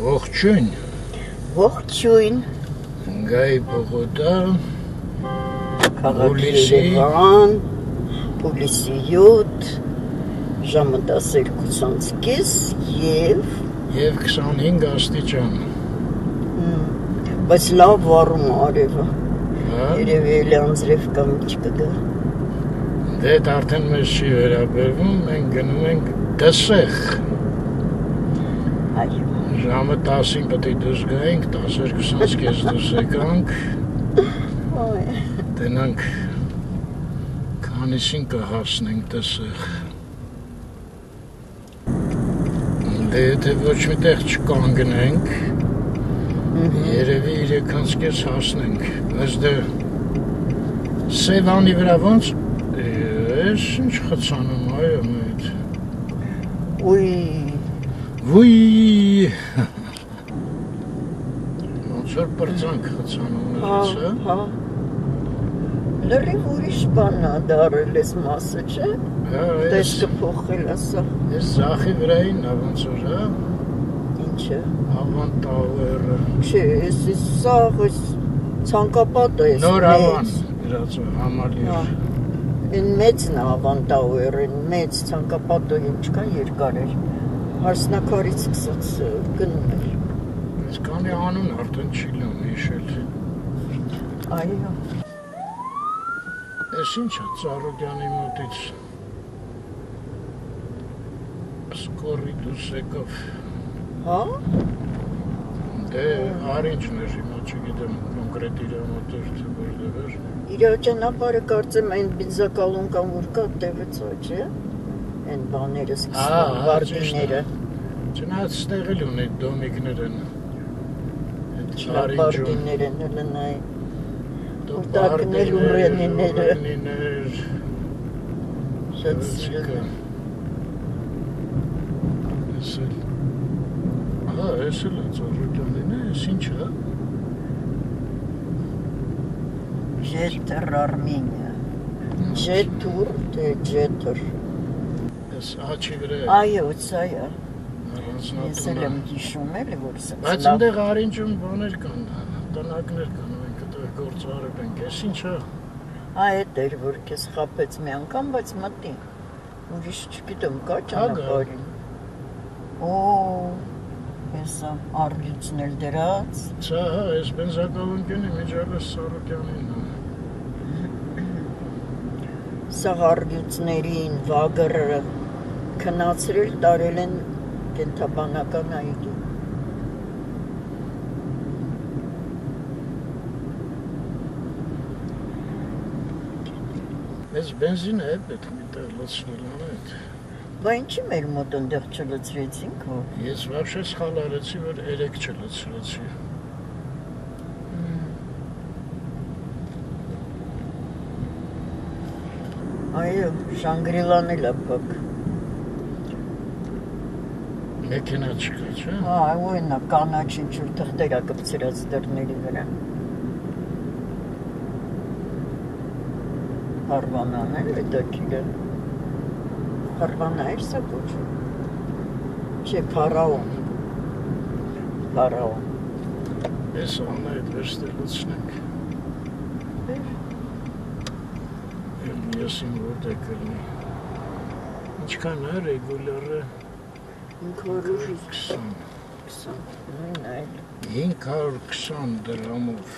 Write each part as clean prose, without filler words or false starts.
Ողջույն։ Ողջույն։ Գայ Բողոդա, Երևան, Հուլիսի 7, ժամը 12:30 և 25 աստիճան։ Բայց լավ վառում արևը։ Երևի էլի անձրև կամ չկգա։ Դե արդեն մեզ չի վերաբերվում, մենք գնում ենք Դսեղ։ Այո։ Ժամը 10-ին պետք է դուրս գայինք, 12:20 կես դուրս եկանք։ Տենանք քանիսին կհասնենք Դսեղ։ Դե եթե ոչ միտեղ չկանգնենք, երևի 3-ից կես հասնենք, բայց դե Սևանի վրա ոնց ես ինչ խցանում այո մեծ։ Ուй ոնց որ պրծանք խցանում ես, հա։ Լրիվ ուրիշ բան ա դարել ես մասը, չէ։ Տեսքը փոխել ասա։ Ես Զախի վրային ա ոնց որ, հա։ Ինչը։ Ավան տավերը։ Չէ, ես սաղ ցանկապատը ես։ Նոր ավան գրած համալիր։ Են մեծն ա ավան տավերը, մեծ ցանկապատը ինչքան երկար էր։ Հարսնակարից սկսած գնում էր։ Ես կանի անուն արդեն չի լավ հիշել։ Այո։ Ես ինչ է Ծառուկյանի մոտից սկորի դուրս եկավ։ Հա։ Դե արինչն էր հիմա չգիտեմ կոնկրետ իր մոտեր թե որտեղ էր։ Իր ճանապարհը կարծեմ այն բենզակալուն կամ որ կա տեղից չէ։ Այն բաները սկսվում վարդիները։ Չնայած ստեղ էլ ունի դոմիկներ են։ Այդ վարդիներ են լնայ։ Տակներ ուրենիներ։ Շատ սիրուն։ Ես էլ Ծառուկյանին է, ես ինչ է։ Ջետր Արմենիա։ Ջետուր, թե ջետր։ Ես աչի վրա է։ Այո, սա է։ Ես էլ եմ հիշում էլի, որ սա։ Բայց ընդեղ արինջում բաներ կան, տնակներ կան, մենք այդտեղ գործարել ենք, ես ինչ է։ Այդ էր, որ քեզ խաբեց մի անգամ, բայց մտի։ Ուրիշ չգիտեմ, կա ճանապարհին։ Ես առյուծն էլ դրած։ Սա, ես բենզակալուն կենի միջալես Սարուկյանին է։ Սա առյուծներին վագրը քնացրել տարել են կենթաբանական այգի։ Ես բենզին է պետք միտեղ լցնել անետ։ Բա ինչի մեր մոտ ընդեղ չլցրեցինք, որ։ Ես вообще սխալ արեցի, որ 3 չլցրեցի։ Այո, Շանգրիլան էլ է փակ։ Մեքենա չկա, չէ՞։ Հա, այնա կանաչ ինչ-որ թղթեր ա կպցրած դռների վրա։ Հարվանան էլ է դակիրը։ Հարվանա էր սա կոչում։ Չէ, Փարաոն։ Փարաոն։ Ես անա այդ վերստեղ լցնենք։ Եսին որտեղ կլնի։ Ինչքան է ռեգուլյարը։ 520 նույն այլ 520 դրամով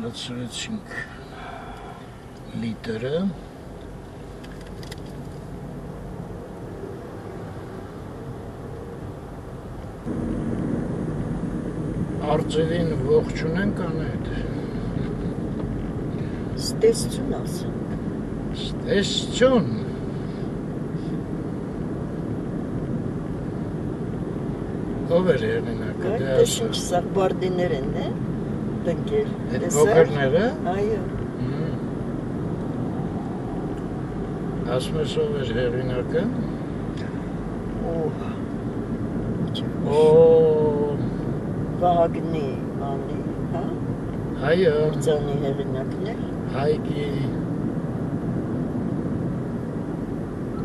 լցրեցինք լիտրը Արձևին ողջունենք անետ Ստեսություն ասա Ստեսություն Ով էր հեղինակը, դե ասա։ Դες ինչ սաղբարդիներ են, է, տնկեր։ Այդ փոքրները։ Այո։ Ասում ես ով էր հեղինակը։ Վահագնի անի, հա։ Այո։ Ձանի հեղինակներ։ Հայկի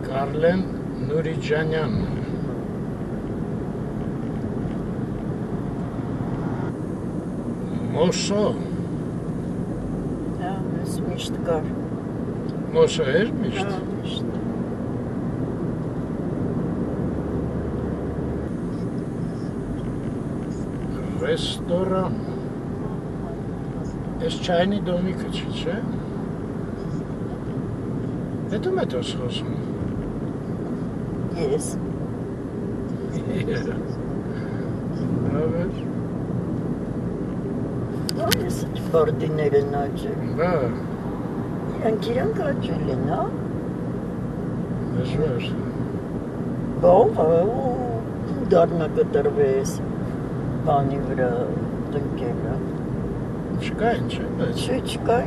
Կարլեն Նուրիջանյան Մոսո։ Հա, ես միշտ կար։ Մոսո էր միշտ։ Հա, միշտ։ Ռեստորան։ Ես չայնի դոմիկը չի, չէ՞։ Հետո մետ ես խոսում։ Ես։ Բավեր։ Այս բարդիները նաճել։ Բա, Իրանք աճել են, հա։ դժվար։ Բավ, դառնա կտրվես բանի վրա տնկելը։ Չկա ինչ է, բայց։ Չկա։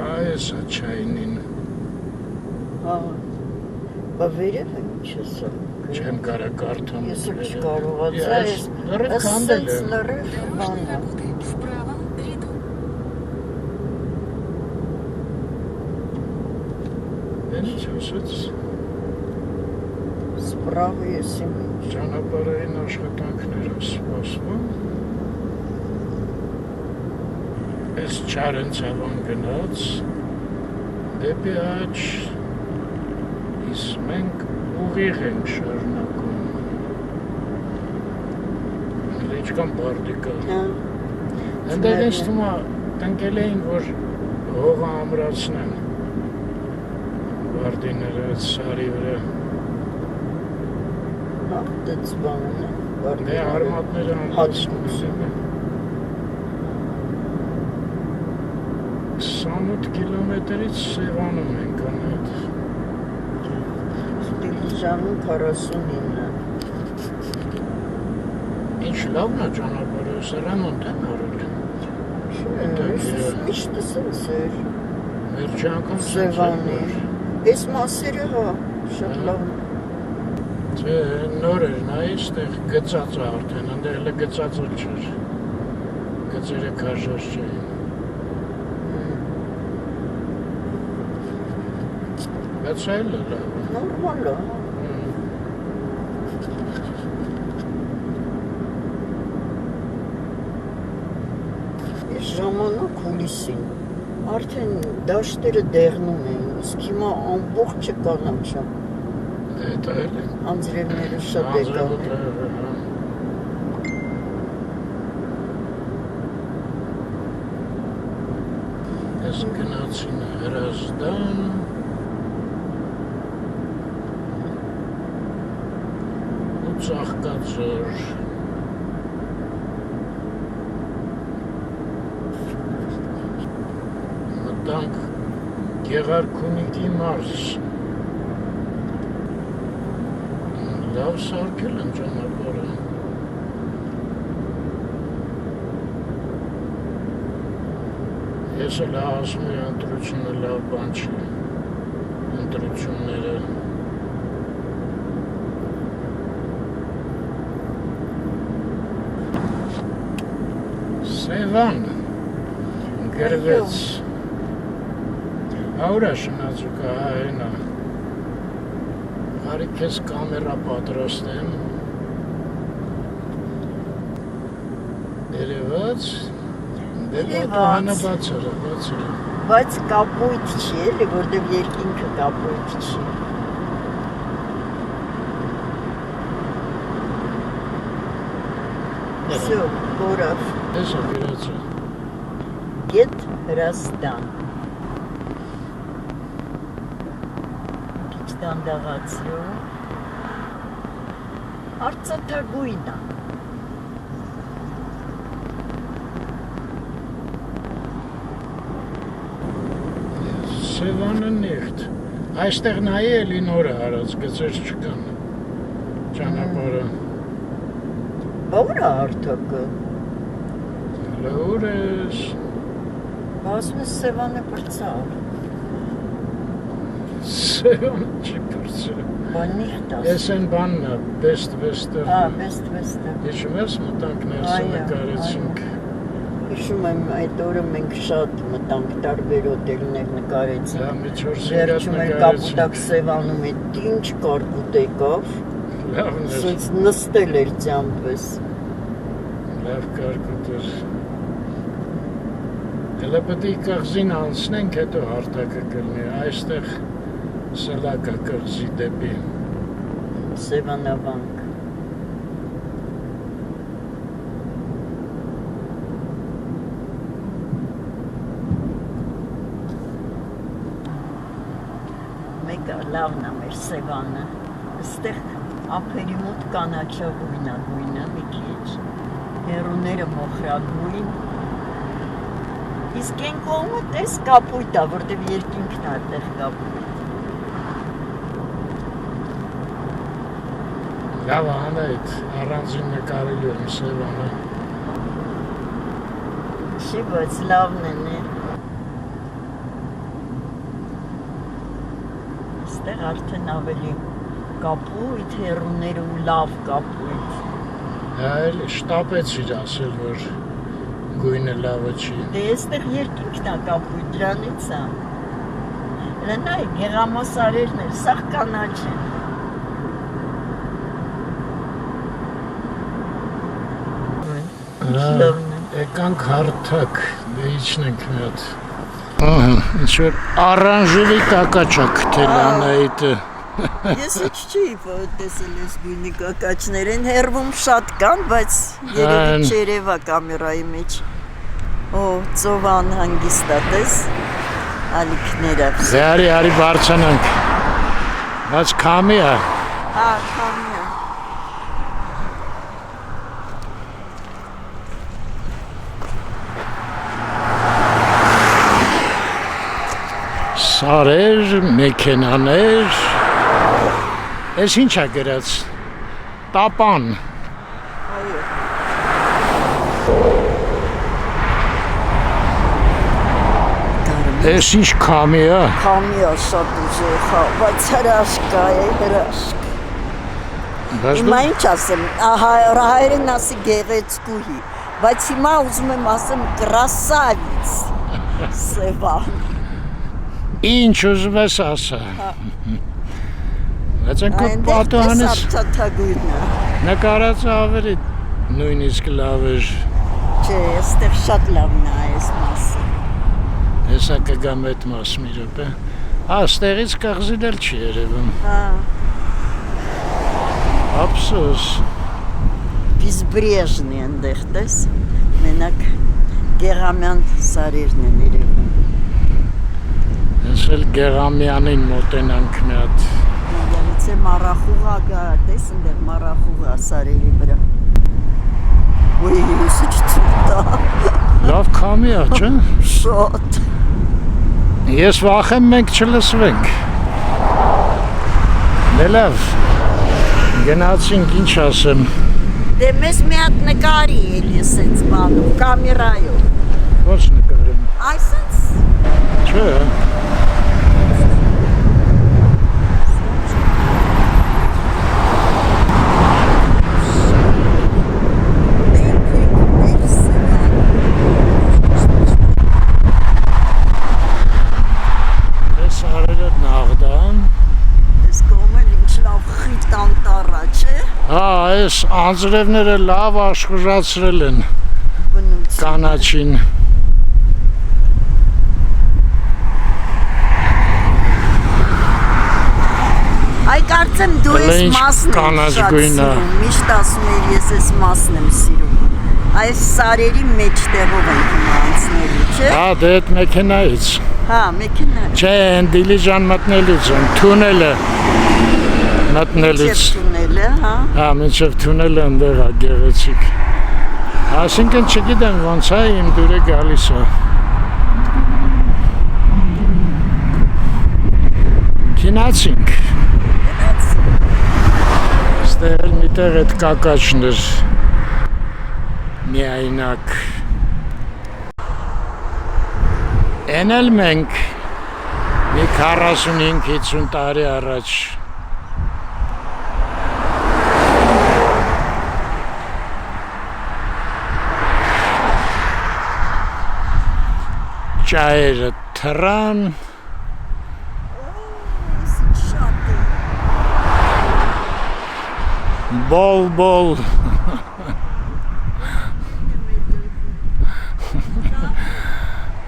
Այս է չայնին։ Հա։ Բա վերև է ինչ ես Չեմ կարա կարդամ։ Ես էլ չկարողացա, ես լրիվ քանդել եմ։ լրիվ բանա։ Ինչ ասեց։ Սպրավը ես իմ Ճանապարհային աշխատանքներ է սպասվում։ Այս Չարենցավան գնաց դեպի աջ, իսկ մենք ուղիղ ենք շարունակում։ Ինչքան բարդի կա։ Հա։ Այնտեղ ինձ թվում է տնկել էին, որ հողը ամրացնեն բարդիները այդ սարի վրա։ Հա, դից բանն է։ Դե արմատները ամրացնում են։ 28 կիլոմետրից Սևանում ենք անհետ։ Դիլիժանում 49։ Ինչ լավն է ճանապարհը, սրանոտ են արել։ Միշտ սենց էր։ Մեր ջանքում Սևանի։ Այս մասերը հա, շատ լավ։ Չէ, նոր էր նա այստեղ գծած է արդեն, այնտեղ էլ գծածը չէր։ Գծերը քաշած չէին։ Բայց այլ է լավ։ Նորմալ է։ Այս ժամանակ հուլիսին արդեն դաշտերը դեղնում էին, իսկ հիմա ամբողջը կանաչ է։ Դա էլ է։ Անձրևները շատ եկան։ Ես գնացին Հրազդան, ու Ծաղկաձոր։ Մտանք Գեղարքունիքի մարզ։ Լավ սարքել են ճանապարհը։ Ես էլ ասում եմ ընտրությունը լավ բան չի։ Ընտրությունները Սևան գրվեց։ Աուրա շնաձուկա հայնա։ Արի քեզ կամերա պատրաստեմ։ Երևաց։ Դե բանը բացել է։ Բայց կապույտ չի, էլի, որտեղ երկինքը կապույտ չի։ Всё, Գորավ։ Ես ապիրացա։ Գետ Հրազդան։ Քիչ դանդաղացրու։ Արծաթագույն է։ Սևանը նիղթ։ Այստեղ նայի էլի նորը հարած, գծեր չկան։ Ճանապարհը։ Ուր է հարթակը։ Լուր ես։ Ասում ես Սևանը պրծավ։ Սևանը չի պրծել։ Բանիղտ է։ Ես են բանն է, բեստ-վեստը։ Հա, բեստ-վեստը։ Հիշում ես մտանք ներսը նկարեցինք։ Հիշում եմ այդ օրը մենք շատ մտանք տարբեր օտելներ նկարեցինք։ Դա մի 4-5 Վերջում էլ Կապուտակ Սևանում այդ ինչ կարկուտ եկավ։ Լավն էր։ Սենց նստել էր ձամպես։ Լավ կարգուտր։ Հələ պետք է կղզին անցնենք, հետո հարթակը կլինի։ Այստեղ սլակա կղզի դեպի Սևանավանք։ Մեկը լավն է մեր Սևանը։ Այստեղ ափերի մոտ կանաչագույնը մի քիչ։ Հեռուները մոխրագույն։ Իսկ այն կողմը տես կապույտ է, որտեղ երկինքն է այդտեղ կապույտ։ Լավ անայդ, առանձին նկարելու եմ Սևանը։ Չի, բայց լավն են է։ Այստեղ արդեն ավելի կապույտ, հեռուները ու լավ կապույտ։ Այլ շտապեցիր ասել, որ գույնը լավը չի։ Դե այստեղ երկինքն է կապույտ, դրանից է։ Լնայ, գեղամասարերն էլ, սաղ կանաչ են։ Եկանք հարթակ, դե իջնենք մի հատ։ Ինչ-որ առանժելի կակաչակ թել անայիդը։ Ես ինչ չի տեսել ես գույնի կակաչներեն, հերվում շատ կան, բայց երևի չերևա կամերայի մեջ։ Օ, ծովան հանգիստ է, տես, ալիքները։ Դե արի բարձանանք, բայց կամի է։ Հա, կամի է։ Սարեր, մեքենաներ, ես ինչ է գրած, տապան։ Ես ինչ կամի է։ Կամի է շատ ուժեղ, բայց հրաշք է, հրաշք։ Հիմա ինչ ասեմ, հայերեն ասի գեղեցկուհի, բայց հիմա ուզում եմ ասեմ կրասավից, Սևան։ Ինչ ուզում ես ասա։ Բայց ընկը պատահանես նկարած ավելի նույնիսկ լավ էր։ Չէ, այստեղ շատ լավն է այս մասը։ Հեսա կգամ այդ մաս մի րոպե։ Ստեղից կղզին էլ չի երևում։ Ափսոս։ Բիզբրեժն է այնտեղ, տես, մենակ Գեղամյան սարերն են երևում։ Ես էլ Գեղամյանին մոտենանք մի հատ։ Երից է մարախուղա գա, տես ընդեղ մարախուղա սարերի վրա։ Ոյ, ես ինչ ծուտա։ Լավ կամի է, չէ։ Շատ։ Ես վախեմ մենք չլսվենք։ Դե լավ, գնացինք ինչ ասեմ։ Դե մեզ մի հատ նկարի էլ ես էց բանում, կամերայով։ Ո՞նց նկարեմ։ Այսենց։ Չէ։ Այս անձրևները լավ աշխուժացրել են կանաչին։ Այ կարծեմ դու ես մասն եմ շատ սիրում, միշտ ասում էր ես ես մասն եմ սիրում։ Այս սարերի մեջտեղով ենք հիմա անցնելու, չէ։ Հա, դե այդ մեքենայից։ Հա, մեքենայից։ Չէ, են դիլիջան մտնելուց են, թունելը մտնելուց։ Հա, մինչև թունելը ընդեղ է գեղեցիկ։ Այսինքն չգիտեմ ոնց է իմ դուրը գալիս է։ Գնացինք։ Ստեղ միտեղ այդ կակաչն էր միայնակ։ Են էլ մենք մի 45-50 տարի առաջ ճայերը թռան բոլ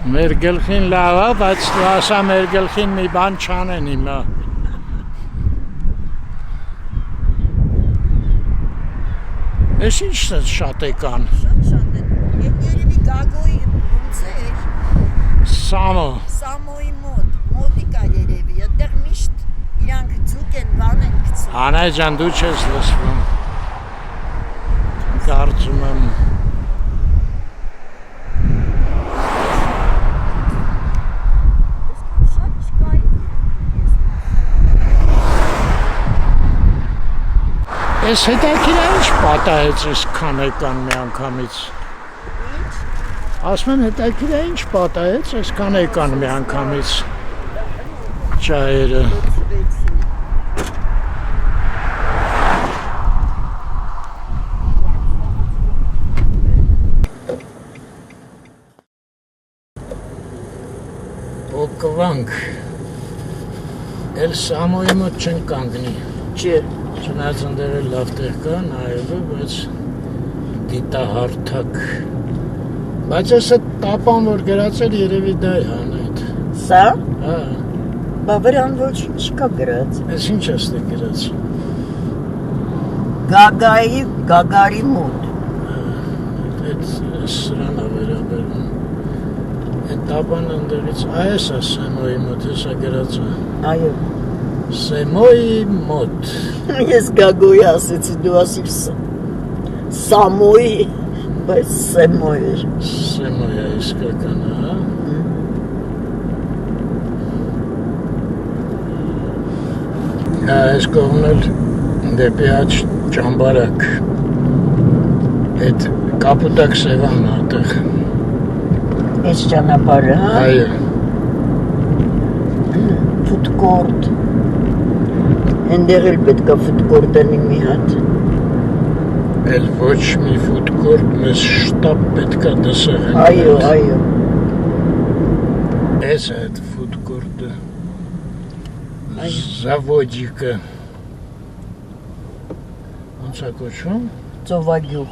Մեր գլխին լավ է, բայց դու ասա մեր գլխին մի բան չանեն հիմա։ Ես ինչ շատ եկան։ Շատ են։ Եվ երևի Գագոյի ոնց էր։ Սամոյի մոտիկա երևի, այդտեղ միշտ իրանք ձուկ են բան են գցում։ Անայ ջան, դու չես լսվում։ Կարծում եմ։ Ես հետաքրքիր ինչ պատահեց այսքան եկան մի անգամից։ Ինչ։ Ասում եմ հետաքրքիր ինչ պատահեց այսքան եկան մի անգամից ճայերը։ Օկվանք։ Էլ Սամոյի մոտ չեն կանգնի։ Չէ։ Չնայած ընդեր էլ լավ տեղ կա նայելու, բայց դիտահարթակ։ Բայց ես այդ տապան, որ գրացել երևի դա է հանայդ։ Սա։ Հա։ Բա վրան ոչինչ չկա գրած։ Ես ինչ ես դե գրած։ Գագարի մոտ։ Այդ սրան է վերաբերում։ Այդ տապան ընդերից այս է Սեմոյի մոտ, հեսա գրածը։ Այո։ Սեմոյի մոտ։ Ես Գագոյի ասեցի, դու ասիր Սամոյի, բայց Սեմոյ էր։ Սեմոյ է իսկական, հա։ Այս կողմն էլ դեպի աջ ճամբարակ։ Այդ կապուտակ Սևանն է այդտեղ։ Այս ճանապարհը, հա։ Այո։ Ֆուդկորտ։ Այնտեղ էլ պետք է ֆուդկորտ լինի մի հատ։ Էլ ոչ մի ֆուդկորտ, մեզ շտապ պետք է դասեղ։ Այո, այո։ Այս է այդ ֆուդկորտը։ Զավոդիկը։ Ոնց է կոչվում։ Ծովագյուղ։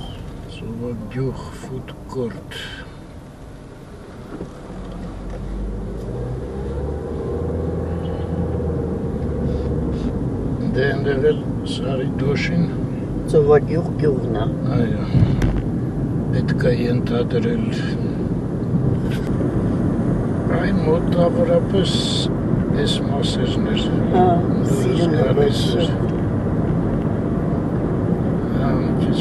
Ծովագյուղ ֆուդկորտ։ Դե ընդեղ էլ Սարի դոշին։ Ծովագյուղ գյուղն է։ Այո։ Պետք է ենթադրել։ Այ մոտավորապես այս մասերն էր։ Հա, սիրուն է բացը։ Հա, քիչ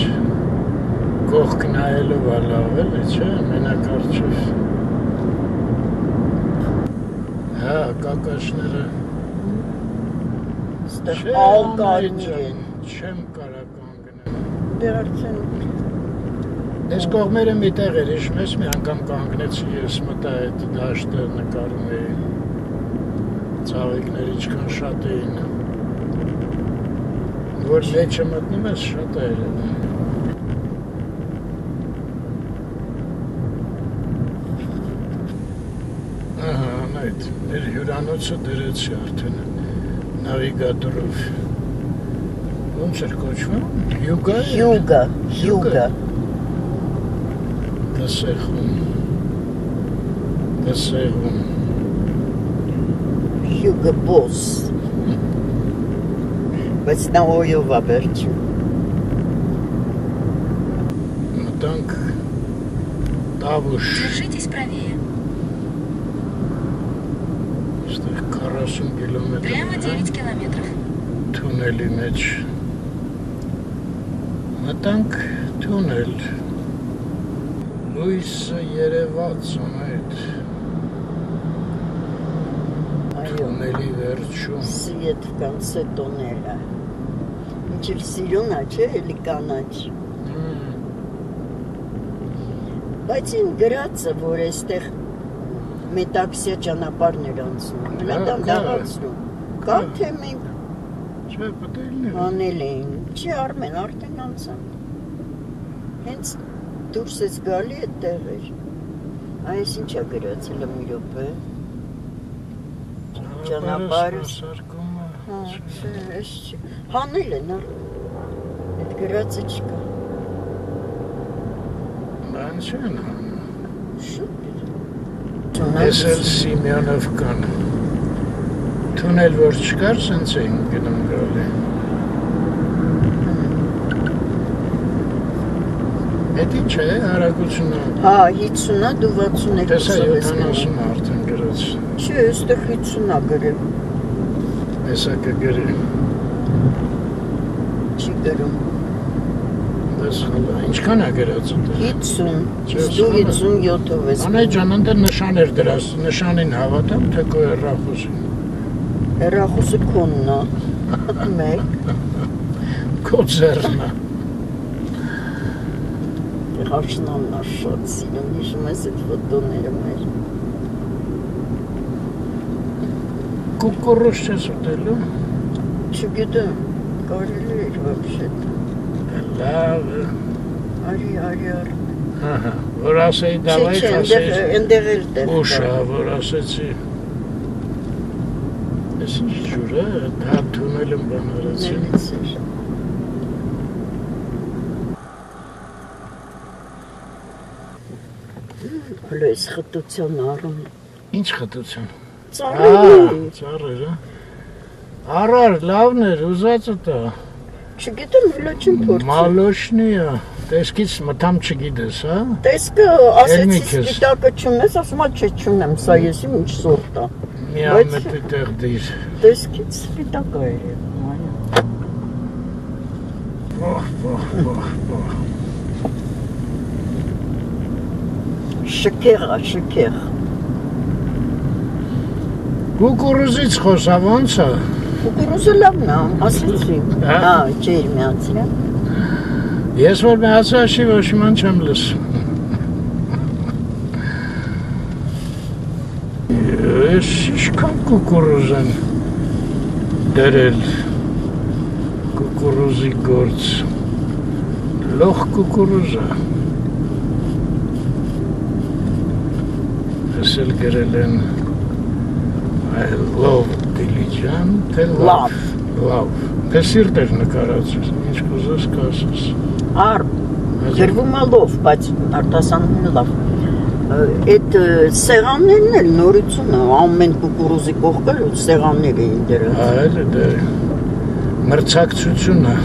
կողք նայելով է լավ էլի, չէ՞, մենակ առջև։ Հա, կակաշները։ Ստեղ ալկարներ են։ Չեմ կարա կանգնել։ Դե արդեն Այս կողմերը մի տեղ էր, հիշում ես մի անգամ կանգնեցի, ես մտա այդ դաշտը նկարում էի։ Ծաղիկներ ինչքան շատ էին։ Որ մեջը մտնում ես շատ է երևի։ Ահա, նայդ, մեր հյուրանոցը դրեցի արդեն նավիգատորով։ Ոնց էր կոչվում։ Հյուգա։ Դասեղում։ Հյուգա բոս։ Բայց նա օյով է վերջում։ Մտանք Տավուշ։ Держитесь правее. Ստեղ 40 կիլոմետր։ Прямо 9 километров. Թունելի մեջ։ Մտանք թունել։ Լույսը երևաց այդ թունելի վերջում։ Սիետ в конце տոնելը։ Ինչ էլ սիրուն է, չէ, էլի կանաչ։ Բայց ին գրածը, որ այստեղ մետաքսիա ճանապարհն էր անցնում, հլադան դաղացնում։ Կա թե մենք Չէ, պատելներ։ անել էին։ Չի Արմեն, արդեն անցան։ Հենց դուրս ես գալի այդտեղ էր։ Այս ինչա գրածել մի րոպե։ Ճանապարհը սարկումը։ Հա, չէ, էս չի։ Հանել են, հա։ Այդ գրածը չկա։ Բան չեն հանում։ Շուտ։ Թունել։ Ես էլ Սիմեոնով կան։ Թունել որ չկար, սենց էին գնում գալի։ Էդ ինչ է, հարագությունը։ Հա, 50-ա դու 62 Տեսա 70 արդեն գրած։ Չէ, այստեղ 50-ա գրել։ Հեսա կգրի։ Չի գրում։ Ինչքան է գրած։ 50, դու 57-ով ես։ Անայ ջան, ընդ նշան էր դրած, նշանին հավատամ, թե քո հեռախոսին։ Հեռախոսը քոնն է։ Մեկ։ Քո ձեռն է։ Հաշնանն է շատ սիրում, հիշում ես այդ ֆոտոները մեր։ Կուկուրուզ չես ուտելու։ Չգիտեմ, կարելի էր вообще-то։ Լավ։ Արի։ Ահա, որ ասեի դավայ խասեի։ Այնտեղ էլ դեր։ Ուշա, որ ասեցի։ Ես ինչ ջուր է, դա թունել եմ բան արեցի։ Հլո ես խտության առում։ Ինչ խտություն։ Ծառեր, Արար, լավն էր, ուզածը տա։ Չգիտեմ, հլո չեմ փորձել։ Մալոշնի է, տեսքից մտամ չգիտես, հա։ Տեսքը ասեցի սպիտակը չունես, ասում չէ չունեմ, սա ես իմ ինչ սորտ է։ Մի ամետի տեղ դիր։ Տեսքից սպիտակ է երևում, Բող։ Շքեղ։ Կուկուրուզից խոսա ոնց է։ Կուկուրուզը լավն է, ասեցի։ Հա, չէր միացրել։ Ես որ միացրաշի ոչ իման չեմ լսում։ Ես ինչքան կուկուրուզ են դերել, կուկուրուզի գործ, լող կուկուրուզ է։ Ես էլ գրել են I love Դիլիջան, թե լավ։ Թե սիրտ էր նկարած, ինչ կուզես կասես։ Գրվում է լով, բայց արտասանում է լավ։ Այդ սեղաններն էլ նորություն է, ամեն կուկուրուզի կողքեր սեղաններ էին դրած։ Այլ դա մրցակցություն է։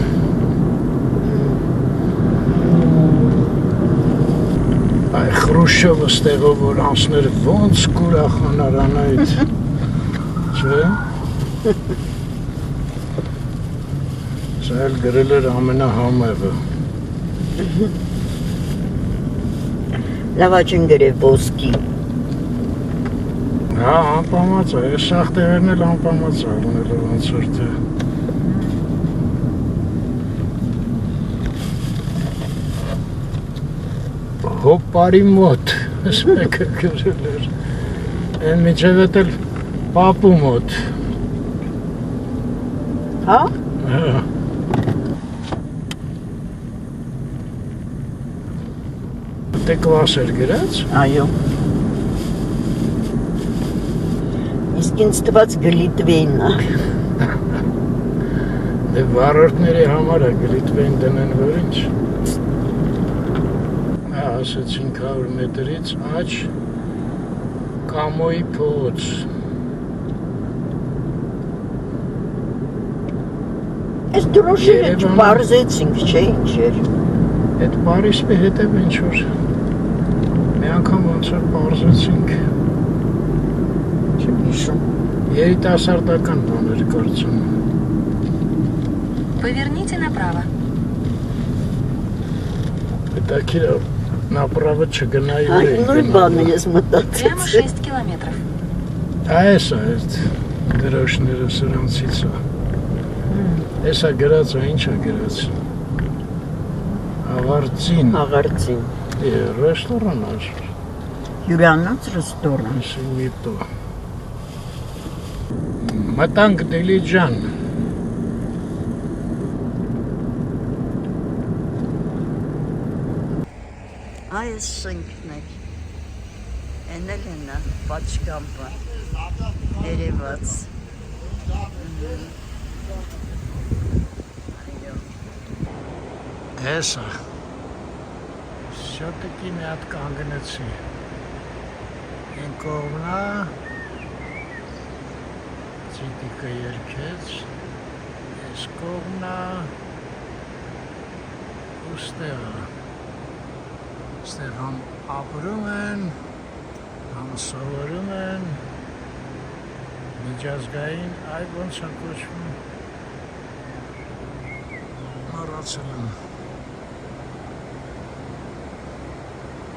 Այ Խրուշչովը ստեղով որ անցներ ոնց կուրախանար անայդ։ Չէ։ Սա էլ գրել էր ամենահամեղը։ Լավաճին գրև ոսկի։ Հա, անպամած է, ես շախտեղերն էլ անպամած է առնելով ոնց որ թե։ Հոպարի մոտ, ես մեկը գրել էր։ Են միջև էտ էլ պապու մոտ։ Հա։ Դե կվաս էր գրած։ Այո։ Իսկ ինձ տված գլիտվեյնն է։ Դե վարորդների համար է գլիտվեյն դնեն որ ինչ։ Ասեցին 100 մետրից աջ Կամոյի փողոց։ Այս դրոշերը չբարձեցինք, չէ ինչ էր։ Այդ Պարիսպի հետև ինչ-որ մի անգամ ոնց որ բարձեցինք։ Չեմ հիշում։ Երիտասարդական բաներ կարծում։ Поверните направо. Հետաքրքիր направо չգնայի Այ նույն բանն ես մտածեցի։ Прямо 6 километров. Այս է այդ դրոշները սրանցից է։ Էսա գրած է, ինչ է գրած։ Աղարծին։ Ռեստորան է։ Հյուրանոց ռեստորան։ Սիմիտո։ Մտանք Դիլիջան։ Այս շենքն է։ Էն էլ հենա, պատշկամպը, երևաց։ Էսա։ Շատիկի մի հատ կանգնեցի։ Են կողմնա Ծիտիկը երկեց Ես կողմնա Ստեղ համ ապրում են Համ սովորում են Միջազգային այ ոնց է կոչվում Մոռացել եմ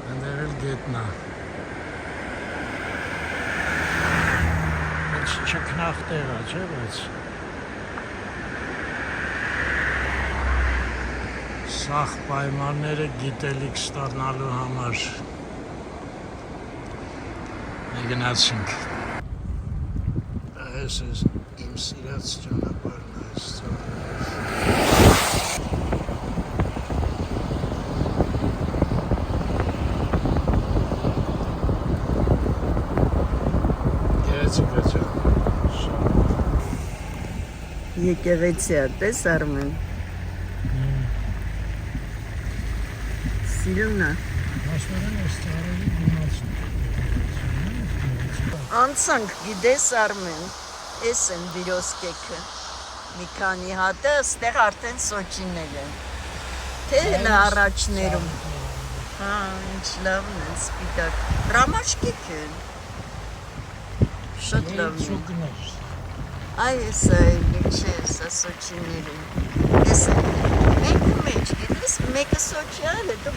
Այնտեղ էլ գետնա Չքնախ տեղա, չէ, բայց սաղ պայմանները գիտելիք ստանալու համար գնացինք այս իմ սիրած ճանապարհն այս Եկեղեցի է, տես Արմեն։ Սիրուն է։ Անցանք, գիտես Արմեն, ես են վիրոսկեքը։ Մի քանի հատը ստեղ արդեն սոճինել են։ Թե հլը առաջներում։ Հա, ինչ լավն են, սպիտակ։ Ռամաշկեք են։ Շատ լավն են։ Այ ես ինչ է սա սոչիներում, ես մենք ու մեջ, գիտես, մեկը սոչի այլ հետո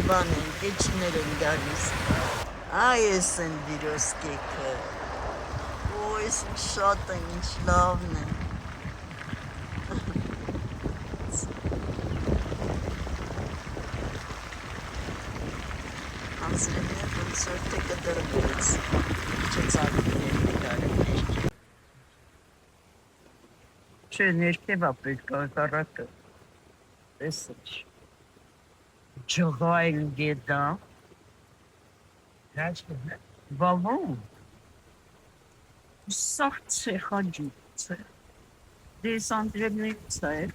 բան են, կեչիներ են գալիս, այ ես են վիրոսկեքը, ու ես ինչ շատ են, ինչ լավն են, անձրևին ոնց որ թե կդրվեց, չծագուներ նկարներ, Չէ, ներքև ապրեք կարակը, տեսաչ, ջղայլ գետա, բավոն, սաղ ծեխա ջուց է, դես անդրևնիկ ծայր,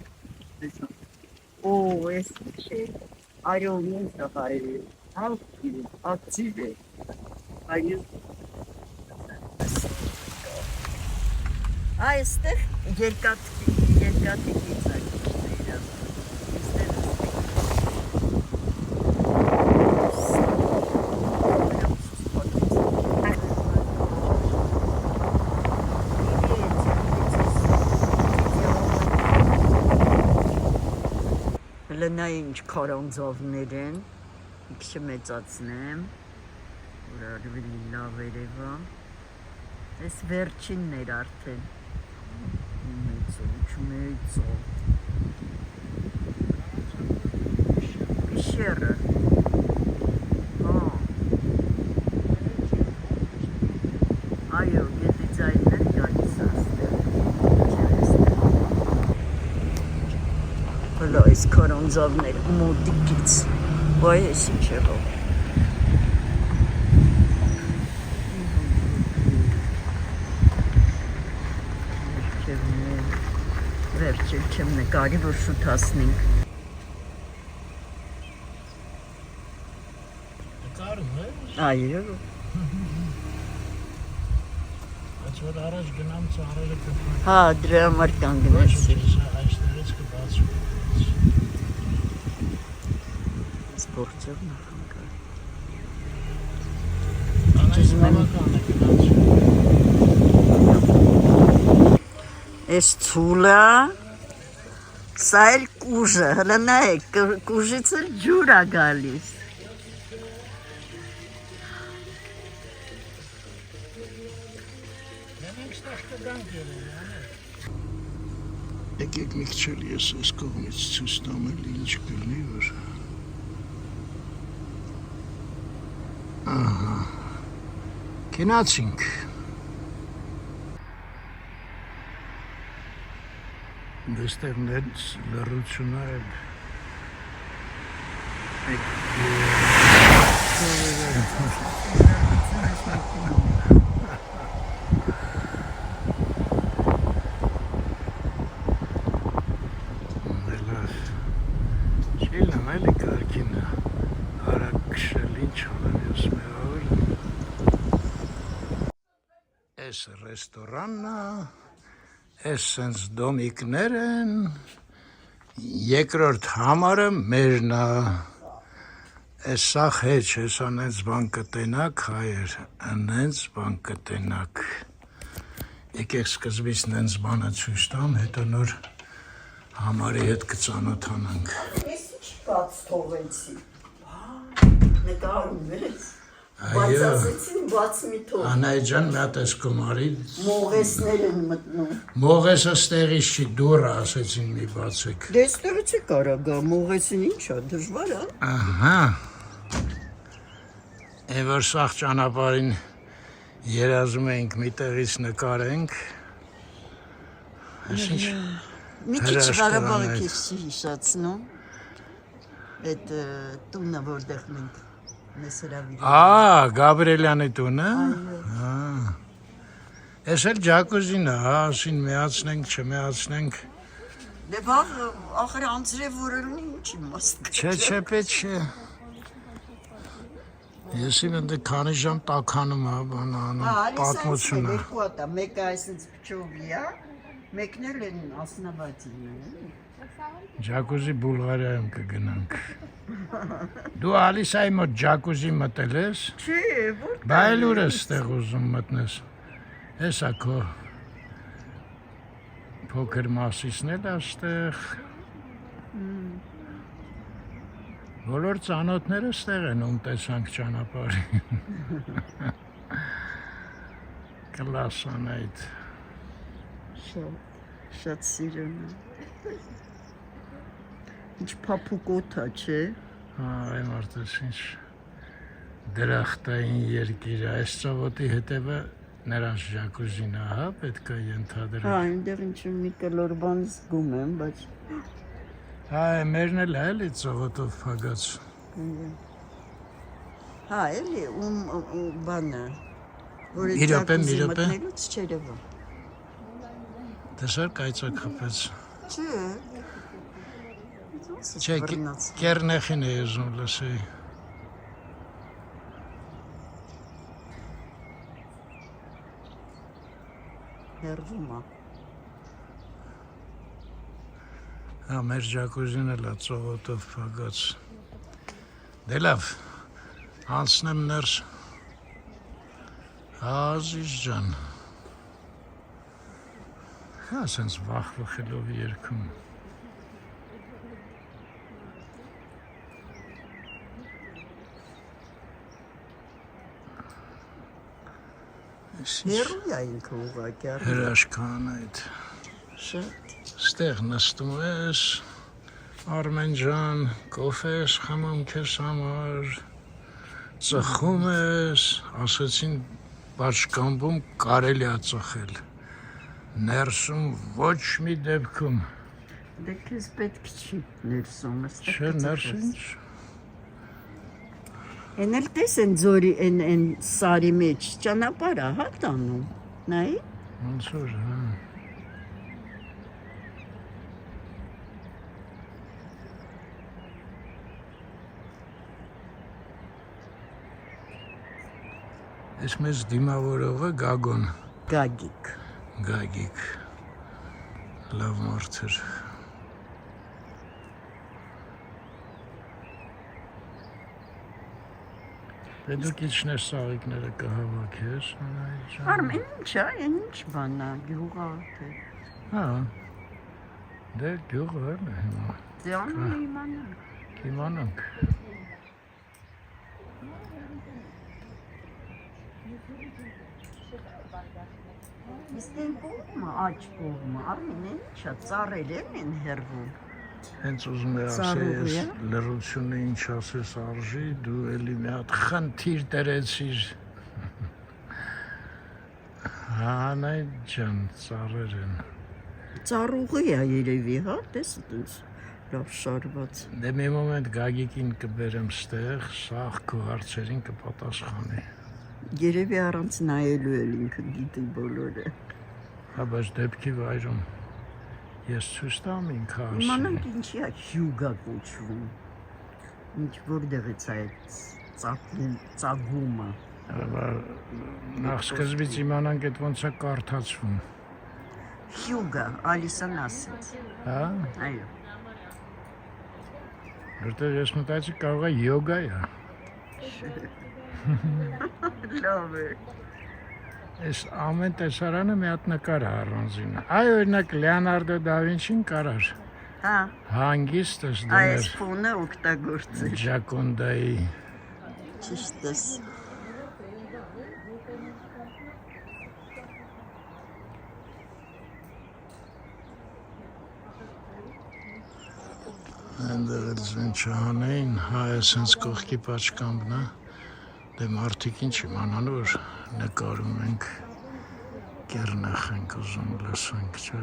օ, ես չէ, արյոլին ծղայր է, ակցիվ է, այլ այստեղ երկաթի գիծակիչներ Լնա ինչ քարանձավներ են, իքշը մեծացնեմ, որ արվելի լավ երևա, ես վերջինն էր արդեն, մեծո, Պիշերը, այո, գետի ձայններ գալիս աստեղ, հլա այս քարանձավներ մոտիկից, բայ ես ինչ եղավ, վերջել չեմ նկարի, որ շութասնենք։ Նկարում է։ Այո։ Բայց որ առաջ գնամ ծառերը կպրեմ։ Հա, դրա համար կանգնեցի։ Այստեղից կբացվում։ Սպորտով նախանկար։ Անայս բավական է գնացում։ Ես ծուլա, սա էլ կուժը, հլը նայեք, կուժից էլ ջուր է գալիս։ Եկեք մի քիչ ես այս կողմից ցույց տամ ինչ կլինի որ Ահա Գնացինք Դստեղ նենց լրությունը Էլի կարգին հարակ քշել ինչ անեմ ես մեղավոր Այս ռեստորանն է, այս սենց դոմիկներ են, երկրորդ համարը մերն է, այս սաղ հեչ, ես անենց բան կտենակ, հայեր, անենց բան կտենակ, եկեք սկզբից նենց բանը ցույց տամ, հետո նոր համարի հետ կծանոթանանք։ Ես ինչ բաց թողեցի, նկարում ես, Այո, բացասեցին բաց մի թող, Անայի ջան, մի հատ ես կոմարի, մողեսներ են մտնում, մողեսը ստեղից չի, դուրը ասեցին մի բացեք։ դեստերը չի կարա գա, մողեսին ինչ է, դժվար է, Ահա, են որ սաղ ճանապարհին երազում էինք մի տեղից նկարենք, այսինչ մի քիչ հրաշքարան Ղարաբաղը այդ։ քեզ չի հիշացնում, այդ տունը որտեղ մենք մեզ հրավիրել Գաբրիելյանի տունը, ես էլ ջակուզին է, ասին միացնենք, չմիացնենք, Դե բաղ ախր անձրև որելունի ինչ իմաստ չէ, պետք չէ, ես իմ ընդ քանի ժամ տաքանում է, բան անում, պատմությունը, երկու հատ է, մեկը այսպես փչովի է, մեկն էլ են ասնաբատին է, ջակուզի Բուլղարիայում կգնանք, դու Ալիսայի մոտ ջակուզի մտել ես, Չէ, որ բա էլ ուր ես ստեղ ուզում մտնես, հեսա քո փոքր մասիսն էլ աստեղ, բոլոր ծանոթները ստեղ են, ում տեսանք ճանապարհի, կլասան այդ, շատ սիրուն է, ինչ փափուկոտ է, չէ, այ մարդս ինչ դրախտային երկիր, այս ծովոտի հետևը նրանց ջակուզին է, հա, պետք է ենթադրել, այնտեղ ինչ մի կլոր բան զգում եմ, բայց մերն էլ է էլի ծովոտով փագած, էլի բանը, որ Մի րոպե, մի րոպե։ մտնելուց չերևա, տեսար կայծակ խփեց, չէ, չէ, կերնեխին է եզում լսեի, հերվում է, հա, մեր ջակուզին էլ է ծովոտով փագած, դե լավ, անցնեմ ներս, Ազիզ ջան, հա, սենց վախվխելով երգում, հերու է ինքը ուղղակի, հրաշքան այդ, շատ, ստեղ նստում ես, Արմեն ջան, կոֆե ես խմում քեզ համար, ծխում ես, ասեցին Բաչկամբում կարելի է ծխել, ներսում ոչ մի դեպքում, դե քեզ պետք չի ներսում, չէ, ներս ինչ, Են էլ տես են ձորի են սարի մեջ ճանապարհ է, հա տանում, նայի, ոնց որ, հա, Ես մեզ դիմավորողը Գագոն, Գագիկ, Գագիկ, լավ մարդ էր, դե դու քիչն ես սաղիկները կհավաքես, Անայի ջան, Արմեն ինչ է, ինչ բան է, գյուղա, թե, հա, դե գյուղը էլ է հիմա, դե անում իմանա, կիմանանք, իսկ են կողմը, աջ կողմը, Արմեն ինչ է, ծառեր են հերվում, հենց ուզում է ասել, Ծառուղի, ես լռությունը ինչ ասես արժի, դու էլի մի հատ խնդիր դրեցիր, Անայի ջան, ծառեր են, ծառուղի է երևի, հա, տես տես, լավ շարված, դե մի մոմենտ Գագիկին կբերեմ ստեղ, սաղ քո հարցերին կպատասխանի, երևի առանց նայելու էլ ինքը գիտի բոլորը, հա, բայց դեպքի վայրում, ես ցույց տամ ինքը ասի, իմանանք ինչի է հյուգա կոչվում, ինչ որտեղից է այդ ծագումը, Նախ սկզբից իմանանք այդ ոնց է կարդացվում։ Հյուգա, Ալիսան ասեց։ Հա։ Այո։ Որտեղ ես մտածի կարող է յոգա է։ Լավ է։ Այս ամեն տեսարանը մի հատ նկար է առանձին։ Այ օրինակ Լեոնարդո դա Վինչին կարար։ Հա։ Հանգիստս Այս դներ ֆոնը օգտագործել։ Ջակոնդայի։ Ճիշտ է։ Այնտեղ էլ զեն չանեին, հա այսենց կողքի պաչկամբն է, դե մարդիկ ինչ իմանան, որ նկարում ենք, կերնախ ենք ուզում լսենք, չէ։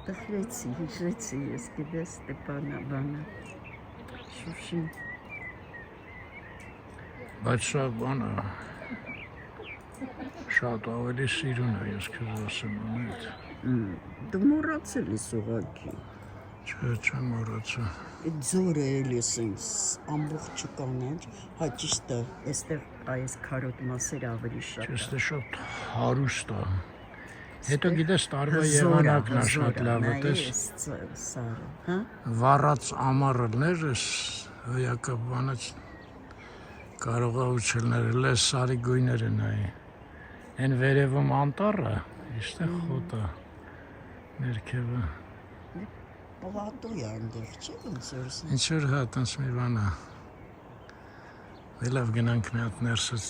Տխրեցի, հիշեցի ես գիտես Ստեփանա բանը, Շուշին։ Բայց սա բանը, շատ ավելի սիրուն է, ես քեզ ասեմ անետ։ Դու մոռացել ես ուղղակի։ Չէ, չեմ մոռացա։ Այդ ձորը էլի սենց ամբողջը կանաչ, հա ճիշտ է, այստեղ այս քարոտ մասերը ավելի շատ։ Ճիշտ է շատ հարուստ է։ Հետո գիտես տարվա եղանակն է շատ լավը, տես։ Սարը, հա։ Վառած ամառներ ես, հոյակը բանաց կարող է ուչելներ, լես սարի գույները նայի։ Են վերևում անտառը, իստեղ խոտը, ներքևը։ Պլատո է այնտեղ, չէ՞ ոնց որ։ Ինչ որ հա, տենց մի բան է։ Լավ գնանք մի հատ ներսից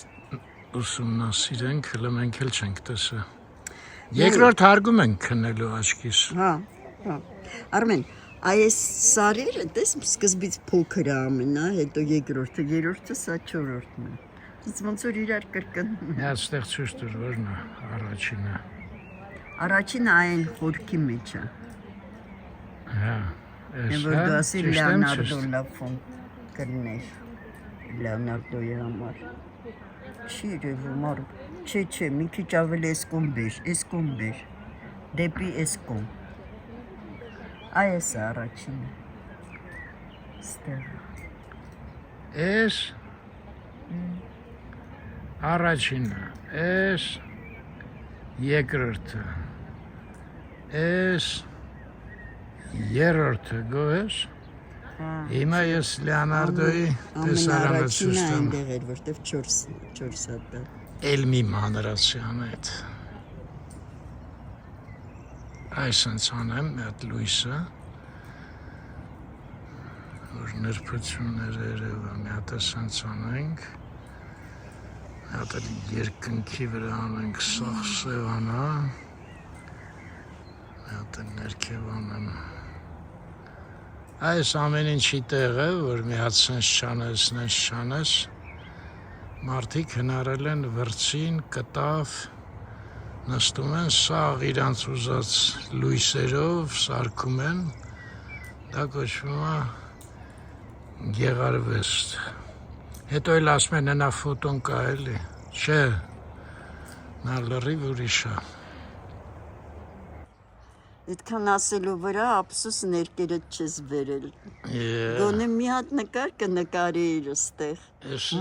ուսումնասիրենք, հələ մենք էլ չենք տեսա։ Երկրորդ հարգում ենք քննելու աչքիս։ Հա, հա։ Արմեն, այս սարերը, տես սկզբից փոքր է ամենա, հետո երկրորդը, երրորդը սա չորրորդն է։ Իսկ ոնց որ իրար կրկնում։ Մի հատ ստեղ ցույց տուր, որն է առաջինը։ Առաջինը այն խորքի մեջ է։ Հա, Եմ որ դու ասի Լեոնարդո լաֆոն կրներ, Լեոնարդոյի համար։ Չի երևում առ, չէ, մի քիչ ավելի էս կոմ բեր, դեպի էս կոմ։ Այս է առաջինը, ստեղ։ Էս առաջինը, էս երկրորդը, էս երրորդը գոհես։ Հիմա ես Լեոնարդոյի տեսարանը ցույց տամ։ Այնտեղ էր, որտեվ 4 հատ։ Էլ մի մանրացիան այդ։ Այսենց անեմ մի հատ լույսը, որ նրբություններ երևա, մի հատ այսենց անենք, մի հատ երկնքի վրա անենք սաղ սևանա, մի հատ ներքև անեմ։ Այս ամեն ինչի տեղ է, որ մի հատ սենց չանես, մարդիկ հնարել են վրձին, կտավ, նստում են սաղ իրանց ուզած լույսերով, սարքում են, դա կոչվում է գեղարվեստ։ Հետո էլ ասում են հնա ֆոտոն կա էլի, չէ, նա լրիվ ուրիշ է։ Այդքան ասելու վրա ափսոս ներկերդ չես վերել։ Եեե։ Գոնե մի հատ նկար կնկարեիր ստեղ,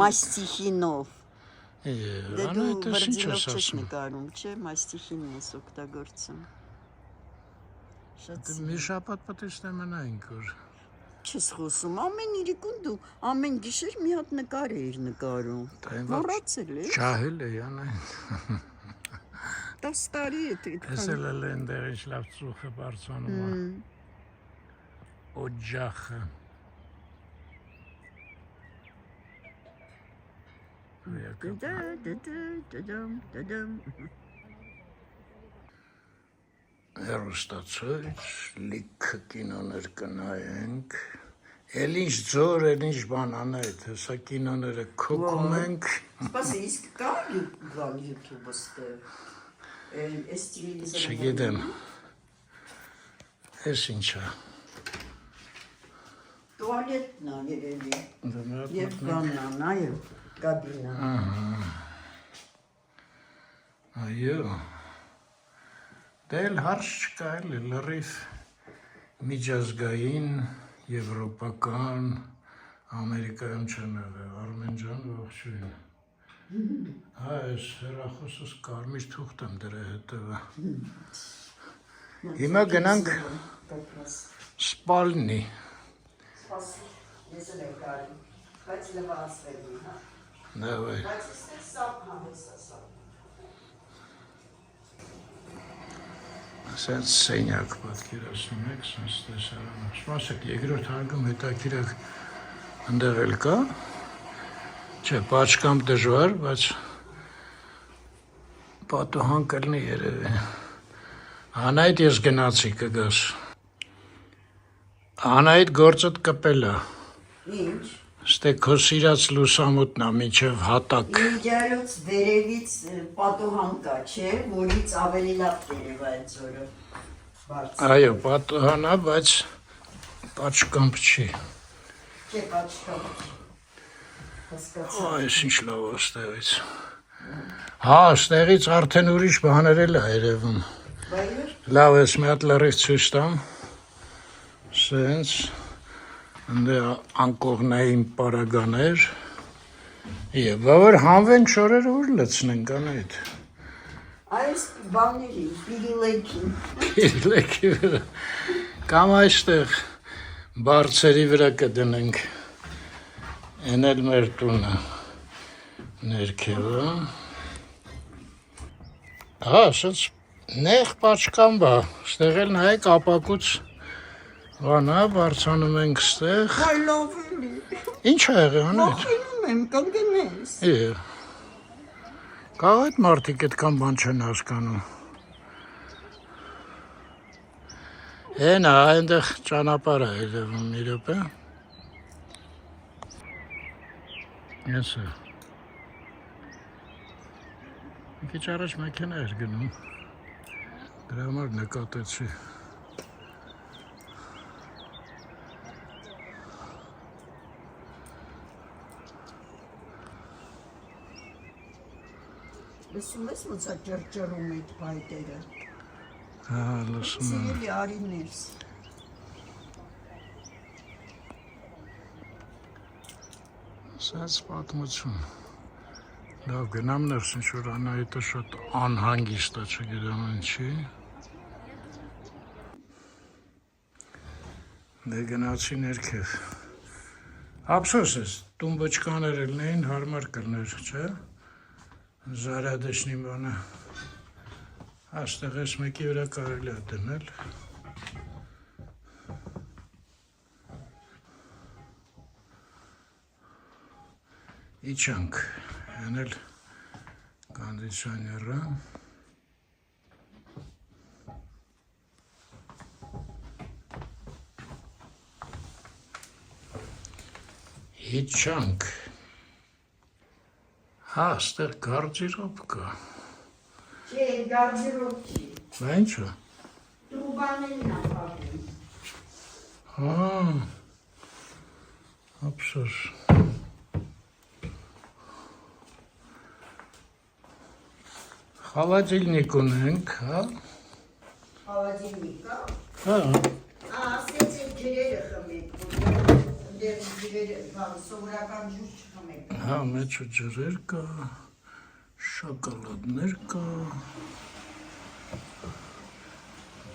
մաստիխինով։ Դե դու վրձինով չես նկարում, չէ, մաստիխինն ես օգտագործում։ Շատ Մի շաբաթ պետք է ստեմանայինք, որ չես խոսում, ամեն իրիկուն դու ամեն գիշեր մի հատ նկար էիր նկարում։ Մոռացել ես։ Ջահել է անայն։ 10 տարի է դե Ես էլ ընդեր ինչ լավ ծուխը բարձանում է։ Օջախը։ Հեռուստացույց, լիքը կինոներ կնայենք, էլ ինչ ձոր, էլ ինչ բան անայդ, հեսա կինոները քոքում ենք։ Սպասի, իսկ կա YouTube-ը ստեղ։ Չգիտեմ, ես ինչ է։ Տուալետն է երևի, և բանան, այո, կաբինա։ Այո, դե էլ հարց չկա էլի լրիվ միջազգային եվրոպական, Ամերիկայում չեմ եղել, Արմեն ջան, ողջույն։ Հա, այս հեռախոսս կարմիր թուղթ եմ դրա հետևը։ Հիմա գնանք սպալնի։ Ես եմ կարի, բայց լվացվելի, հա։ Նավայ։ Բայց իստեղ սապ համեսա սապ։ Սենց սենյակ պատկերացնում եք, սենց տեսարանը։ Սպասեք, երկրորդ հարգում հետաքրքրեք ընդեղ էլ կա։ Չէ, պատշկամբ դժվար, բայց պատուհան կլինի երևի։ Անայդ ես գնացի կգաս։ Անայդ գործդ կպել է։ Ինչ։ Ստե քո սիրած լուսամուտնա մինչև հատակ։ Իջալուց վերևից պատուհան կա, չէ, որից ավելի լավ երևա այդ ձորը։ Այո, պատուհանա, բայց պատշկամբ չի։ Չէ, պատշկամբ։ Հասկացա։ Այս ինչ լավ է ստեղից։ Հա, ստեղից արդեն ուրիշ բաներ էլ է երևում։ Բայր։ Լավ ես մի հատ լրիվ ցույց տամ։ Սենց ընդ անկողնային պարագաներ։ Եվ որ հանվենք շորերը ուր լցնենք անայդ։ Այս բաների, պիրիլեքի։ Իրլեքի վրա։ Կամ այստեղ բարձերի վրա կդնենք։ Են էլ մեր տունը ներքևը։ Հա, սենց նեղ պատշկամբ է, ստեղ էլ նայեք ապակուց վանա, բարձանում ենք ստեղ։ Հա լավ էլի։ Ինչ է եղել անետ։ Ոխինում եմ, կգնես։ Կաղ այդ մարդիկ այդքան բան չեն հասկանում։ Հենա, այնտեղ ճանապարհ է երևում մի րոպե։ Ես է։ Մի քիչ առաջ մեքենա էր գնում։ Դրա համար նկատեցի։ Լսում ես ոնց է ջրջրում այդ բայտերը։ Հա, լսում եմ։ Սիրելի արիներս։ Սենց պատմություն։ Լավ, գնամ ներս, ինչ-որ Անահիտը շատ անհանգիստ է, չգիտեմ ինչի։ Դե գնացի ներքև։ Ափսոս ես, տուն բճկաներ ելնեին, հարմար կլներ, չէ։ Զարադեշնի բանը։ Աստեղ ես մեկի վրա կարելի է դնել։ Իջանք, են էլ կոնդիցիոները։ Իջանք։ Հա, ստեղ գարձիրոպ կա։ Չէ, գարդերոբ չի։ Բա ինչ է։ Տրուբաներն ապարում։ Հա, ափսոս։ Խալադիլնիկ ունենք, հա։ Խալադիլնիկա։ Հա, Ասեց է ջրերը խմեք, դեր ջրերը, սովորական ջուր չխմեք։ հա, մեջը ջրեր կա, շոկոլադներ կա,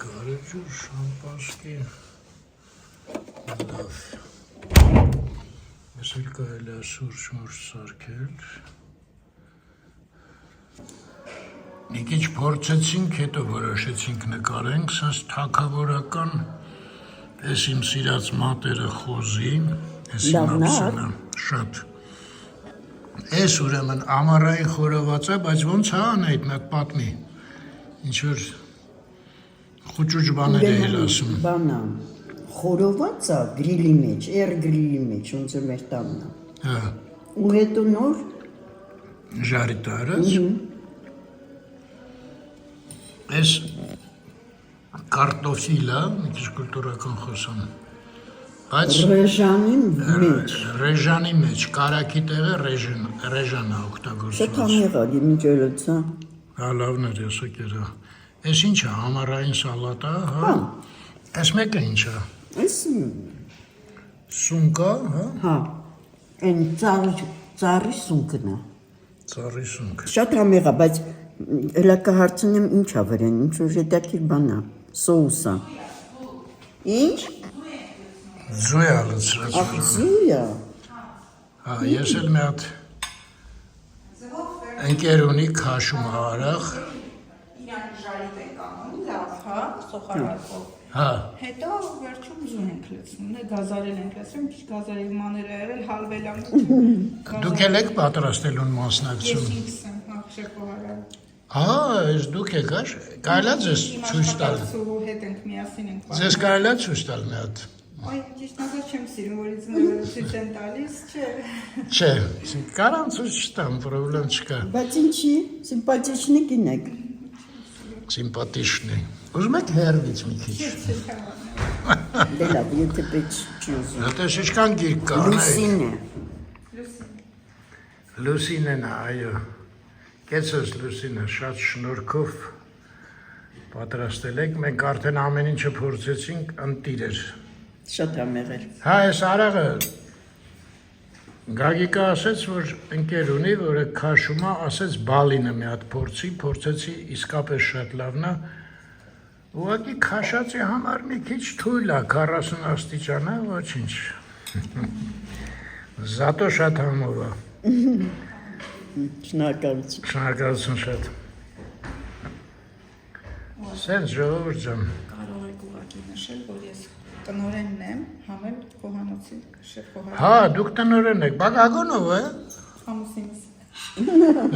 գարեջուր, շամպանսկի, լավ։ Ես էլ կարելի է սուրճ-մուրճ սարքել։ Մի քիչ փորձեցինք, հետո որոշեցինք նկարենք, սենց թագավորական, ես իմ սիրած մատերը խոզի, ես իմ ապսենը, շատ։ Ես ուրեմն ամառային խորոված է, բայց ոնց հա անայդ մեկ պատմի, ինչ-որ խուճուճ բաներ էր ասում։ Բանա, խորոված է գրիլի մեջ, գրիլի մեջ, ոնց է մեր տանն է։ Հա, Ու հետո նոր ժարի տարած։ Ես կարտոֆիլը, մի քիչ կուլտուրական խոսամ, բայց ռեժանի մեջ։ ռեժանի մեջ, կարակի տեղը ռեժան է օգտագործված։ Շատ համեղա, ինչ ելոցա։ Հա, լավն էր, եսը կերա։ Ես ինչ է, համառային սալատա, հա։ Ես մեկը ինչ է։ Այս Սունկա, հա։ Հա։ Այն ծառի սունկն է։ Ծառի սունկ։ Շատ համեղ է, բայց հələ կհարցնեմ ինչ ա վրան, ինչ որ հետաքրքիր բան է, սոուս է։ Ինչ։ Ձու է լցրած։ Ախ, ձու է։ Հա, ես էլ մի հատ ընկեր ունի քաշում հարախ։ Իրան ժարիտ ենք անում, լավ, հա, սոխարակով։ Հա։ Հետո վերջում ձուն ենք լցնում, գազարել ենք լցնում, քիչ գազարի մաները եղել, հալվել ան։ Դուք էլ եք պատրաստելուն մասնակցում։ Ես ինքս եմ, հա, շեփոհարը։ Հա, ես դուք եք աշ։ Կարելի է ձեզ ցույց տալ։ Սուհու հետ ենք միասին ենք։ Ձեզ կարելի է ցույց տալ մի հատ։ Այ ճիշտ ասած չեմ սիրում, որից ցույց են տալիս, չէ։ Չէ, կարամ ցույց տամ, պրոբլեմ չկա։ Բայց ինչի, սիմպաթիչնի գինեք։ Սիմպաթիչնի։ Ուզում եք հերվից մի քիչ։ Դե լավ, եթե պետք չի ուզում։ Դա շիշկան գիրք կա։ Լուսին է։ Լուսինեն, այո։ Կեցոս Լուսինը, շատ շնորհքով պատրաստել եք։ Մենք արդեն ամեն ինչը փորձեցինք, ընտիր էր։ Շատ համեղ էր։ Հա, այս արաղը Գագիկը ասեց, որ ընկեր ունի, որը քաշում է, ասեց բալինը մի հատ փորձեցի, իսկապես շատ լավն է։ Ուղղակի քաշածի համար մի քիչ թույլ է, 40 աստիճան է, ոչինչ։ Զատո շատ համով է։ Շնորհակալություն։ Շնորհակալություն շատ։ Սենց ժողովուրդ ջան։ Կարող եք ուղղակի նշել, որ ես տնօրենն եմ, համել Կոհանոցի շեփոհարը։ Հա, դուք տնօրեն եք, Բագագոնով է։ Ամուսինս։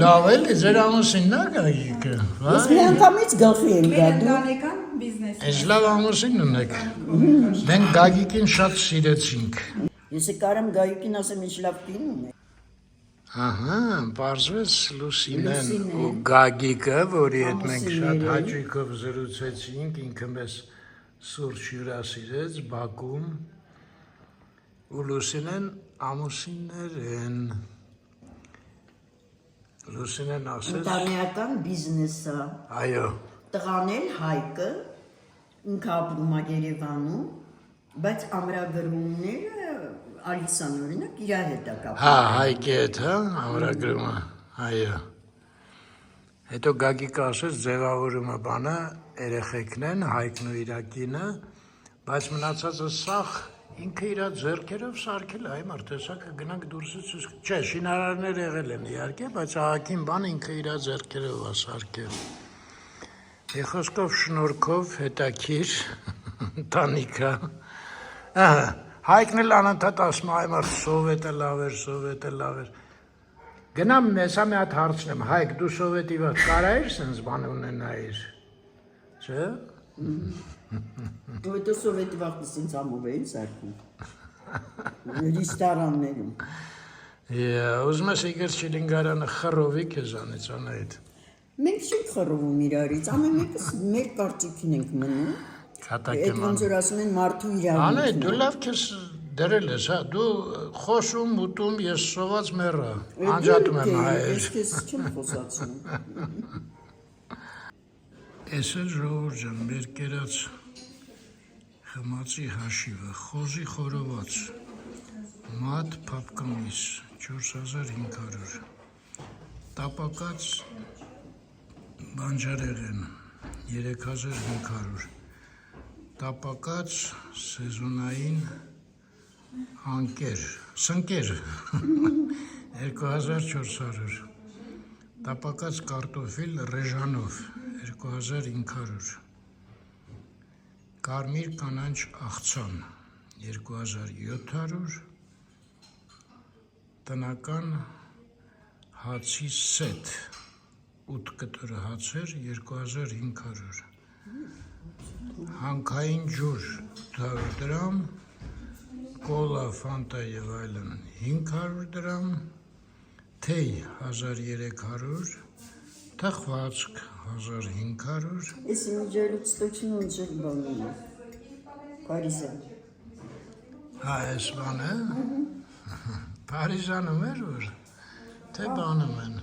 Լավ էլի, ձեր ամուսինն է Գագիկը։ Ես մի անգամից գլխի եմ Մեր գադու։ ընտանեկան բիզնես։ Այս լավ ամուսին ունեք։ Մենք Գագիկին շատ սիրեցինք։ Ես կարամ Գայիկին ասեմ ինչ լավ կին ունի։ Ահա, բարձրաց Լուսինեն ու Գագիկը, որի հետ մենք շատ հաճույքով զրուցեցինք, ինքը մեզ սուրճ հյուրասիրեց Բաքվում, ու Լուսինեն ամուսիններ են։ Լուսինեն ասեց. Ընտանեկան բիզնես է։ Այո։ Տղան էլ Հայկը, ինքը ապրում է Երևանում, բայց ամրագրումները Ալիսան օրինակ իր հետ է կապում։ Հա, Հայկի հետ, հա, ամրագրումը, այո։ Հետո Գագիկը ասեց ձևավորումը բանը երեխեքն են, Հայկն ու իր կինը, բայց մնացածը սաղ ինքը իր ձեռքերով սարքել է, այ մարդեսակը գնանք դուրսից, չէ, շինարարներ եղել են իհարկե, բայց ահագին բան ինքը իր ձեռքերով է սարքել։ Խոսքով շնորհքով հետաքրիր ընտանիքը։ Ահա, Հայկն էլ անընդհատ ասում է, այ մարդ սովետը լավ էր։ Գնամ մեզ մի հատ հարցնեմ, Հայկ, դու սովետի վաղ կարայիր սենց բան ունենայիր, չէ՞։ Դու հետո սովետի վաղտը սենց ամով էին սարքում։ Ռեստորաններում։ Ուզում ես իգր Չիլինգարանը խռովի քեզանից անայդ։ Մենք չենք խռովում իրարից, ամեն մեկս մեր կարծիքին ենք մնում։ Այդ ոնց որ ասում են մարդու իրավունքն։ Անայդ, դու լավ քեզ դրել ես, հա, դու խոսում, ուտում, ես սոված մեռա, անջատում եմ հայեր։ Ես քեզ չեմ խոսացնում։ Էս է ժողովուրդ ջան, մեր կերած խմացի հաշիվը, խոզի խորոված, մատ փապկամիս, 4500, տապակած բանջարեղեն, 3500, տապակած սեզոնային սնկեր, 2400, տապակած կարտոֆիլ ռեժանով, 2500, կարմիր կանանչ աղցան, 2700, տնական հացի սետ, 8 կտորը հացեր, 2500, հանքային ջուր 800 դրամ, կոլա, ֆանտա եւ այլն 500 դրամ, թեյ 1300, թխվածք 1500։ Если мы делали точно, он же банально. Парижа։ Հա, այս բանը։ Փարիզանում էր որ թե բանում են։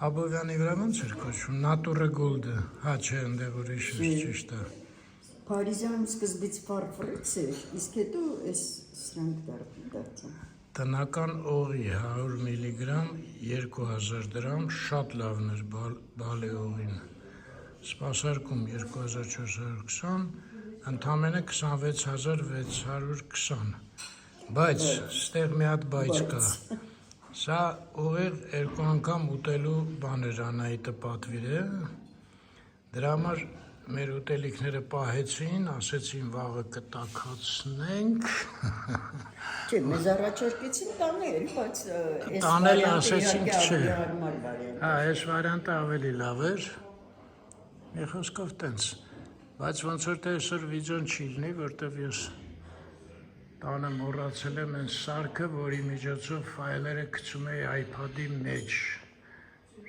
Աբովյանի վրա ոնց էր կոչվում, Natura Gold-ը, հա չէ, ընդեղ ուրիշ էր, ճիշտ է։ Փարիզյանում սկզբից ֆարֆռից էր, իսկ հետո էս սրանք դարձան։ Տնական օղի 100 միլիգրամ 2000 դրամ, շատ լավն էր բալե օղին։ Սպասարկում 2420, ընդամենը 26620, բայց ստեղ մի հատ բայց կա։ Սա օղեր 2 անգամ ուտելու բան էր Անահիտը պատվիրել, դրա համար մեր ուտելիքները պահեցին, ասեցին վաղը կտակացնենք։ Չէ, մեզ առաջարկեցին տանել, բայց տանել ասեցինք չէ։ Հա, այս վարիանտը ավելի լավ էր։ Մի խոսքով տենց։ Բայց ոնց որ թե այսօր վիդեոն չի լինի, որտեվ ես տանը մոռացել եմ այն սարքը, որի միջոցով ֆայլերը գցում էի iPad-ի մեջ։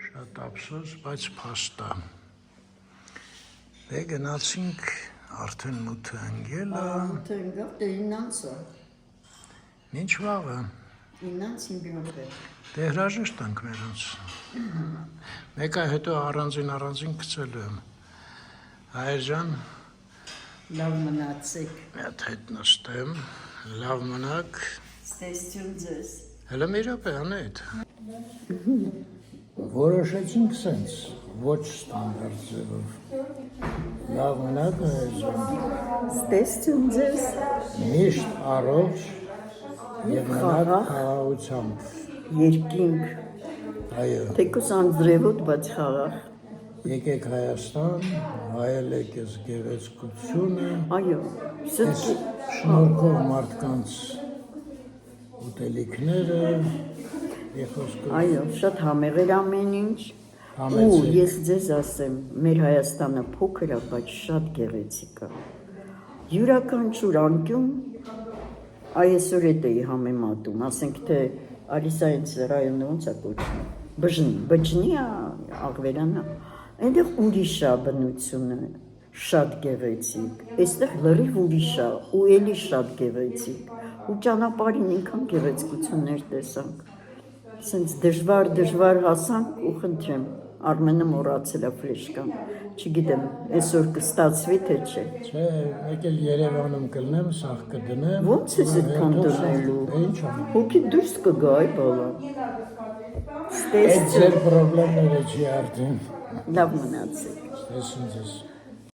Շատ ափսոս, բայց փաստա։ Դե գնացինք արդեն մութը ընկել է։ Մութը ընկավ, դե 9-ը։ Ինչ վաղը։ 9-5 րոպե։ Դե հրաժեշտ ենք մերոնց։ Մեկը հետո առանձին գցելու եմ։ Հայր ջան, Լավ մնացեք։ մի հատ հետ նստեմ, լավ մնաք։ Ստեսություն ձեզ։ Հələ մի րոպե անեդ։ Որոշեցինք սենց, ոչ ստանդարտ ձևով։ Լավ մնաք հայր ջան։ Ստեսություն ձեզ։ Միշտ առողջ եւ մնաք խաղաղությամբ։ Երկինք։ Այո։ Թեկուզ անձրևոտ, բայց խաղաղ։ Եկեք Հայաստան, հայելեք ես գեղեցկությունը։ Այո, Ես շնորհքով մարդկանց ուտելիքները, եղոսքով։ Այո, շատ համեղ էր ամեն ինչ։ Համեցեք։ Ու ես ձեզ ասեմ, մեր Հայաստանը փոքր է, բայց շատ գեղեցիկ է։ Յուրաքանչյուր անկյուն այսօր էի համեմատում, ասենք թե Արիսայից ռայոնը ոնց է կոչվում։ Բջնի աղվերանա։ Այնտեղ ուրիշ է բնությունը, շատ գեղեցիկ։ Այստեղ լրիվ ուրիշ է, ու էլի շատ գեղեցիկ։ Ու ճանապարհին ինքան գեղեցկություններ տեսանք։ Սենց դժվար հասանք ու խնդրեմ, Արմենը մոռացել է ֆլեշկան։ Չգիտեմ, այսօր կստացվի թե չէ։ Չէ, մեկ էլ Երևանում կլնեմ, սաղ կդնեմ։ Ոնց ես այդքան դնելու։ Ինչ անեմ։ Հոգի դուրս կգա, այ բալա։ Այդ ձեր պրոբլեմները չի արդեն։ Լավ մնացեք։ Ստեսին ձեզ։